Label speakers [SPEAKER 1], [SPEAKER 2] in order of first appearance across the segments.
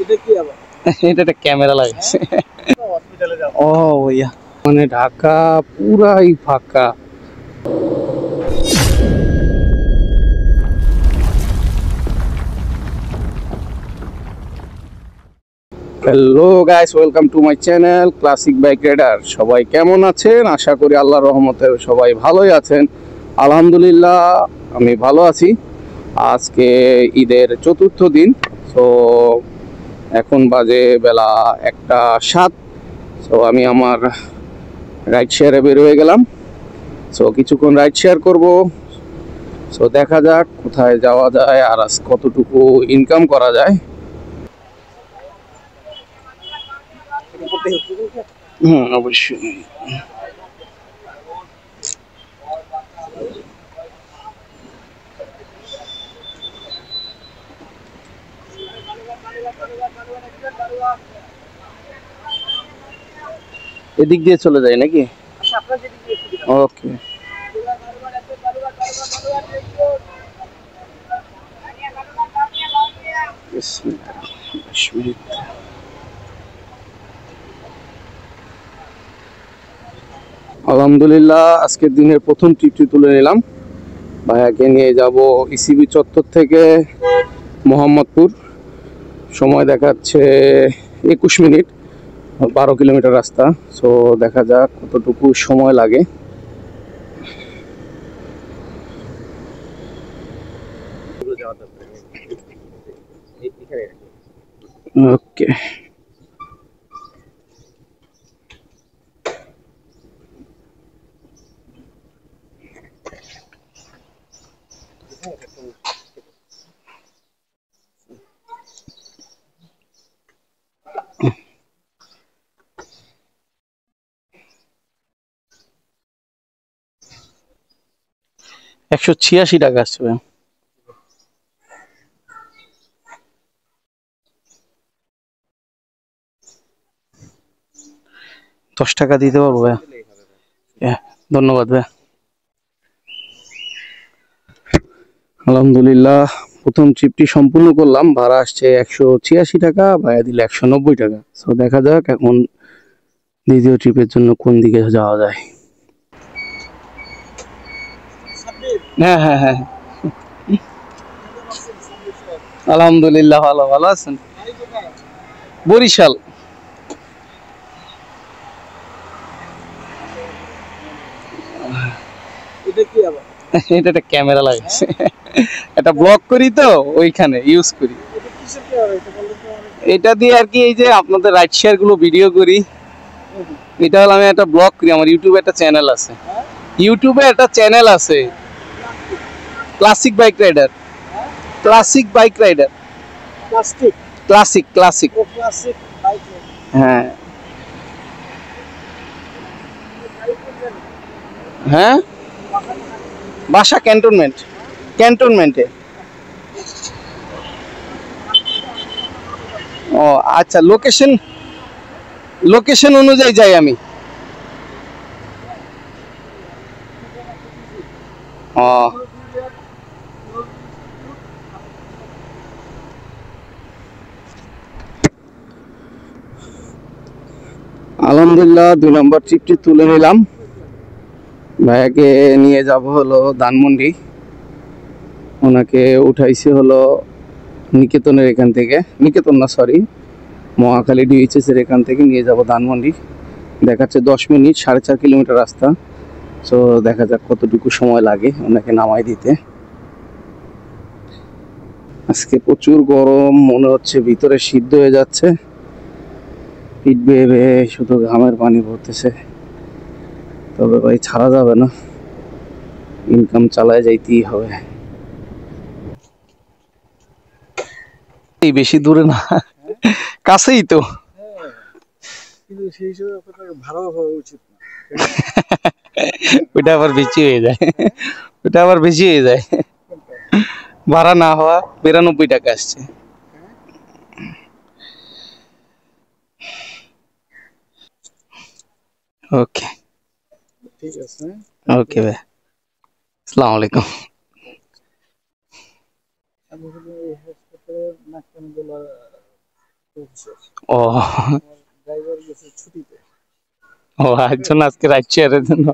[SPEAKER 1] এটা কি আবার? এটা একটা ক্যামেরা লাগাইছে। হসপিটালে যাব। ও ভাইয়া, মানে ঢাকা পুরাই ফাঁকা। Hello guys, welcome to my channel classic bike rider. সবাই কেমন আছেন? আশা করি আল্লাহর রহমতে সবাই ভালোই আছেন। আলহামদুলিল্লাহ, আমি ভালো আছি। আজকে ঈদের চতুর্থ দিন। তো এখন বাজে বেলা 1:07। সো আমি আমার রাইড শেয়ারে বের হয়ে গেলাম। সো কিছুক্ষণ রাইড শেয়ার করব। সো দেখা যাক কোথায় যাওয়া যায় আর আজ কতটুকু ইনকাম করা যায়। অবশ্যই। এদিক দিয়ে চলে যায় নাকি? ওকে। আলহামদুলিল্লাহ, আজকের দিনের প্রথম ট্রিপটি তুলে নিলাম। ভাইয়াকে নিয়ে যাব ইসিবি চত্বর থেকে মোহাম্মদপুর। সময় দেখাচ্ছে 21 মিনিট, 12 কিলোমিটার রাস্তা। সো দেখা যাক কতটুকু সময় লাগে। ওকে। $186 আসছে। 10 টাকা দিতে পারবো ভাইয়া? ধন্যবাদ ভাইয়া। আলহামদুলিল্লাহ, প্রথম ট্রিপটি সম্পূর্ণ করলাম। ভাড়া আসছে 186 টাকা, ভাইয়া দিলে 190 টাকা। সো দেখা যাক এখন দ্বিতীয় ট্রিপের জন্য কোন দিকে যাওয়া যায়। হ্যাঁ হ্যাঁ হ্যাঁ, আলহামদুলিল্লাহ ভালো। ভালো আছেন? বরিশাল। এটা একটা ক্যামেরা লাগাইছে। এটা ব্লগ করি তো, ওইখানে ইউজ করি। এটা দিয়ে আর কি, এই যে আপনাদের রাইড শেয়ার গুলো ভিডিও করি। এটা হলো, আমি একটা ব্লগ করি, আমার ইউটিউবে একটা চ্যানেল আছে। ইউটিউবে একটা চ্যানেল আছে, classic bike rider. Classic bike rider. Classic classic classic bike. হ্যাঁ হ্যাঁ, বাসা ক্যান্টনমেন্ট। ক্যান্টনমেন্টে। ও আচ্ছা, লোকেশন লোকেশন অনুযায়ী যাই আমি। ও আলহামদুলিল্লাহ, 2 নম্বর ট্রিপটি তুলে নিলাম। ভাইয়াকে নিয়ে যাব হলো ধানমন্ডি। ওনাকে উঠাইছি হলো নিকেতনের এখান থেকে, নিকেতন না সরি, মহাখালী ডিএইচএস এর এখান থেকে নিয়ে যাব ধানমন্ডি। দেখাচ্ছে 10 মিনিট, 4.5 কিলোমিটার রাস্তা। সো দেখা যাক কতটুকু সময় লাগে ওনাকে নামাই দিতে। আজকে প্রচুর গরম, মনে হচ্ছে ভিতরে সিদ্ধ হয়ে যাচ্ছে। পিঠ বেয়ে বেয়ে শুধু ঘামের পানি পড়তেছে। তবে ভাই ছাড়া যাবে না, ইনকাম চালায় যাইতেই হবে। বেশি দূরে না, কাছেই তো। কিন্তু সেই হিসেবে আপনার ভাড়া হওয়া উচিত না। ওটা আবার বেশি হয়ে যায়, ওটা আবার বেশি হয়ে যায়। ভাড়া না হওয়া 92 টাকা আসছে। ওকে, ঠিক আছে। ওকে ভাই, আসসালামু আলাইকুম। আমি ও ও একজন আজকে রাইড শেয়ারের জন্য।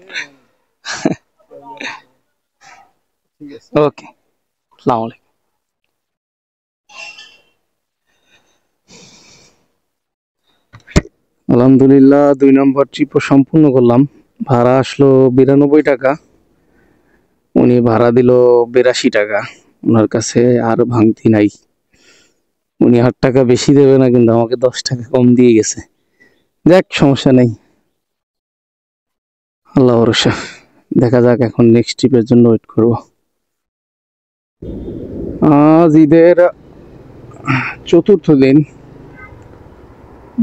[SPEAKER 1] ওকে, আসসালামু আলাইকুম। আলহামদুলিল্লাহ 2 নম্বর ট্রিপও সম্পূর্ণ করলাম। ভাড়া আসলো 92 টাকা, উনি ভাড়া দিল 82 টাকা। ওনার কাছে আর ভাঙতি নাই, উনি 8 টাকা বেশি দেবে না, কিন্তু আমাকে 10 টাকা কম দিয়ে গেছে। দেখ, সমস্যা নেই, আল্লাহ ভরসা। দেখা যাক, এখন নেক্সট ট্রিপের জন্য ওয়েট করব। আজ ঈদের 4র্থ দিন,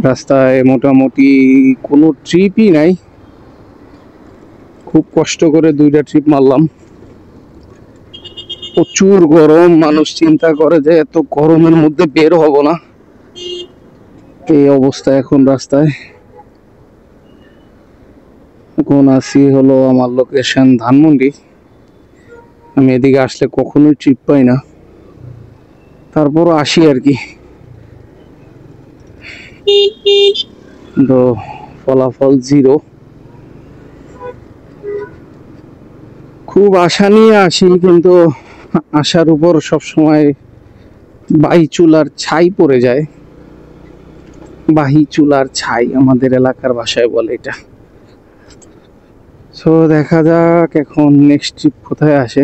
[SPEAKER 1] রাস্তায় মোটামুটি কোনো ট্রিপই নাই। খুব কষ্ট করে 2টা ট্রিপ মারলাম। প্রচুর গরম, মানুষ চিন্তা করে যে এত গরমের মধ্যে বের হব না, এই অবস্থা এখন রাস্তায়। এখন আছি হলো আমার লোকেশন ধানমন্ডি। আমি এদিকে আসলে কখনোই ট্রিপ পাই না, তারপরও আসি আর কি। তো ফলাফল 0। খুব আশা নিয়ে আসি, কিন্তু আশার উপর সবসময় বাহি চুলার ছাই পড়ে যায়। বাহি চুলার ছাই আমাদের এলাকার ভাষায় বলে এটা। সো দেখা যাক এখন নেক্সট ট্রিপ কোথায় আসে।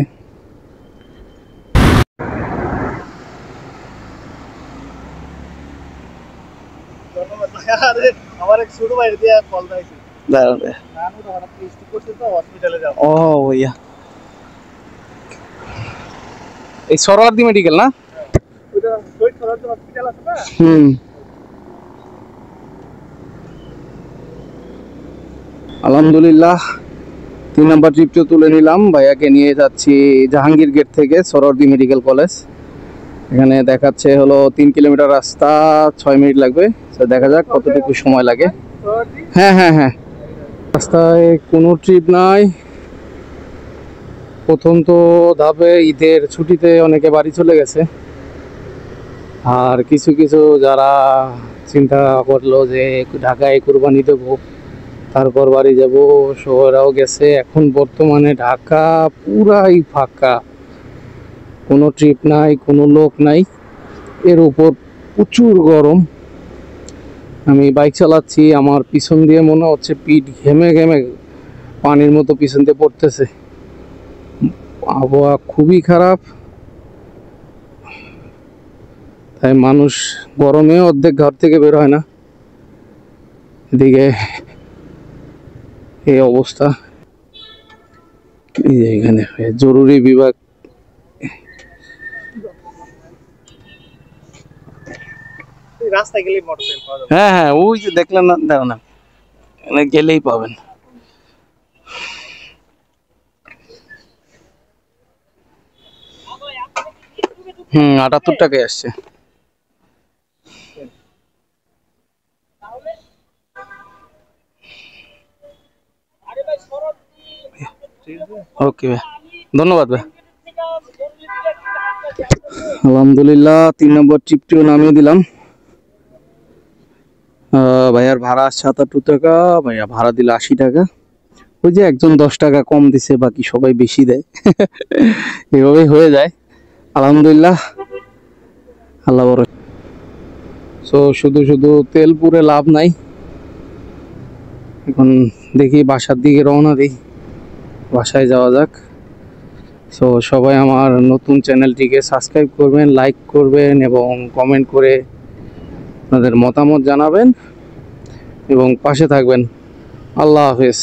[SPEAKER 1] ও ভাইয়া, এই সরওয়ার্দী মেডিকেল না? হুম, আলহামদুলিল্লাহ 3 নম্বর ট্রিপটা তুলে নিলাম। ভাইয়াকে নিয়ে যাচ্ছি জাহাঙ্গীর গেট থেকে সরওয়ার্দী মেডিকেল কলেজ। এখানে দেখাচ্ছে হলো 3 কিলোমিটার রাস্তা, 6 মিনিট লাগবে। তো দেখা যাক কতটুকু সময় লাগে। হ্যাঁ হ্যাঁ হ্যাঁ, রাস্তায় কোনো ট্রিপ নাই। প্রথম তো ধাপে ঈদের ছুটিতে অনেকে বাড়ি চলে গেছে, আর কিছু কিছু যারা চিন্তা করলো যে ঢাকায় কুরবানি দেবো, তারপর বাড়ি যাব, শহরেও গেছে। এখন বর্তমানে ঢাকা পুরাই ফাঁকা, কোনো ট্রিপ নাই, কোনো লোক নাই। এর উপর প্রচুর গরম। আমি বাইক চালাচ্ছি, আমার পিছন দিয়ে মনে হচ্ছে পিঠ ঘেমে ঘেমে পানির মতো পিছন দিয়ে পড়তেছে। আবহাওয়া খুবই খারাপ, তাই মানুষ গরমে অর্ধেক ঘর থেকে বের হয় না। এদিকে এই অবস্থা। এই যে এখানে জরুরি বিভাগ, রাস্তায় গেলেই মোটরসাইকেল পাওয়া যাবে। হ্যাঁ হ্যাঁ, ওই যে দেখলেন না, দাঁড়ান না, এখানে গেলেই পাবেন। হুম, 78 টাকায় আসছে। ওকে ভাই, ধন্যবাদ ভাই। আলহামদুলিল্লাহ 3 নম্বর ট্রিপটিও নামিয়ে দিলাম। ভাইয়ার ভাড়া 77 টাকা, ভাইয়া ভাড়া দিল 80 টাকা। ওই যে একজন 10 টাকা কম দিছে, বাকি সবাই বেশি দেয়। এভাবেই হয়ে যায়। আলহামদুলিল্লাহ, আল্লাহ বড়। সো শুধু শুধু তেল পুরে লাভ নাই। এখন দেখি বাসার দিকে রওনা দিই, বাসায় যাওয়া যাক। সো সবাই আমার নতুন চ্যানেলটিকে সাবস্ক্রাইব করবেন, লাইক করবেন এবং কমেন্ট করে আপনাদের মতামত জানাবেন এবং পাশে থাকবেন। আল্লাহ হাফেজ।